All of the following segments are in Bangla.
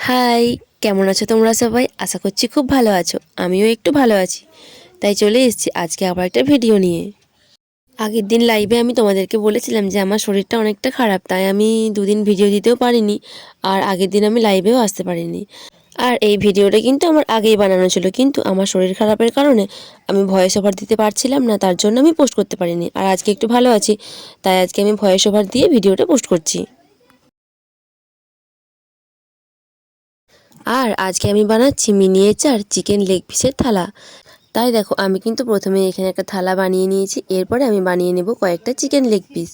হাই, কেমন আছো তোমরা সবাই? আশা করছি খুব ভালো আছো। আমিও একটু ভালো আছি। তাই চলে এসেছি আজকে আবার একটা ভিডিও নিয়ে। আগের দিন লাইভে আমি তোমাদেরকে বলেছিলাম যে আমার শরীরটা অনেকটা খারাপ, তাই আমি দুদিন ভিডিও দিতেও পারিনি। আর আগের দিন আমি লাইভেও আসতে পারিনি। আর এই ভিডিওটা কিন্তু আমার আগেই বানানো ছিল, কিন্তু আমার শরীর খারাপের কারণে আমি ভয়েস ওভার দিতে পারছিলাম না, তার জন্য আমি পোস্ট করতে পারিনি। আর আজকে একটু ভালো আছি, তাই আজকে আমি ভয়েস ওভার দিয়ে ভিডিওটা পোস্ট করছি। আর আজকে আমি বানাচ্ছি মিনিয়েচার চিকেন লেগ পিসের থালা। তাই দেখো, আমি কিন্তু প্রথমে এখানে একটা থালা বানিয়ে নিয়েছি। এরপরে আমি বানিয়ে নেব কয়েকটা চিকেন লেগ পিস।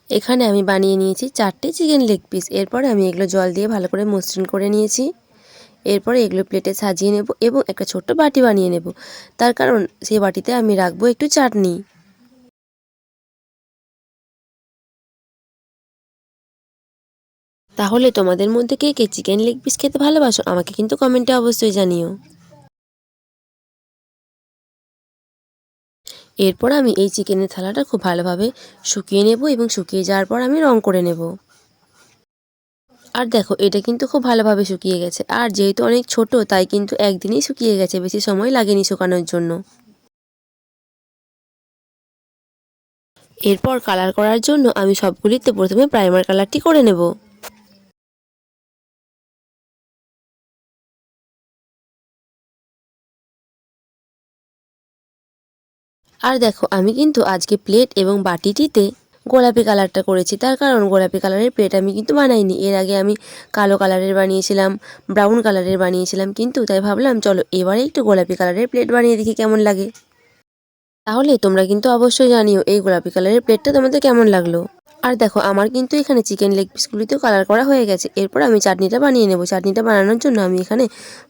এখানে আমি বানিয়ে নিয়েছি 4টে চিকেন লেগ পিস। এরপরে আমি এগুলো জল দিয়ে ভালো করে মসৃণ করে নিয়েছি। এরপরে এগুলো প্লেটে সাজিয়ে নেব এবং একটা ছোট্ট বাটি বানিয়ে নেব। তার কারণ সেই বাটিতে আমি রাখবো একটু চাটনি। তাহলে তোমাদের মধ্যে কে কে চিকেন লেগ পিস খেতে ভালোবাসো আমাকে কিন্তু কমেন্টে অবশ্যই জানিও। এরপর আমি এই চিকেনের থালাটা খুব ভালোভাবে শুকিয়ে নেব এবং শুকিয়ে যাওয়ার পর আমি রং করে নেব। আর দেখো, এটা কিন্তু খুব ভালোভাবে শুকিয়ে গেছে। আর যেহেতু অনেক ছোট, তাই কিন্তু একদিনেই শুকিয়ে গেছে, বেশি সময় লাগেনি শুকানোর জন্য। এরপর কালার করার জন্য আমি সবগুলিতে প্রথমে প্রাইমার কালারটি করে নেব। আর দেখো, আমি কিন্তু আজকে প্লেট এবং বাটিটিতে গোলাপি কালারটা করেছি। তার কারণ গোলাপি কালারের প্লেট আমি কিন্তু বানাইনি। এর আগে আমি কালো কালারের বানিয়েছিলাম, ব্রাউন কালারের বানিয়েছিলাম, কিন্তু তাই ভাবলাম চলো এবারে একটু গোলাপি কালারের প্লেট বানিয়ে দেখি কেমন লাগে। তাহলে তোমরা কিন্তু অবশ্যই জানিও এই গোলাপি কালারের প্লেটটা তোমাদের কেমন লাগলো। আর দেখো, আমার কিন্তু এখানে চিকেন লেগ পিসগুলিতেও কালার করা হয়ে গেছে। এরপর আমি চাটনিটা বানিয়ে নেব। চাটনিটা বানানোর জন্য আমি এখানে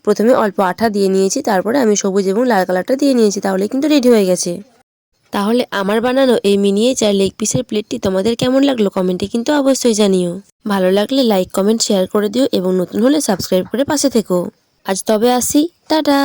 প্রথমে অল্প আঠা দিয়ে নিয়েছি, তারপরে আমি সবুজ এবং লাল কালারটা দিয়ে নিয়েছি। তাহলে কিন্তু রেডি হয়ে গেছে। তাহলে আমার বানানো এই মিনিয়েচার লেগ পিসের প্লেটটি তোমাদের কেমন লাগলো কমেন্টে কিন্তু অবশ্যই জানিও। ভালো লাগলে লাইক কমেন্ট শেয়ার করে দিও এবং নতুন হলে সাবস্ক্রাইব করে পাশে থেকো। আজ তবে আসি, টাটা।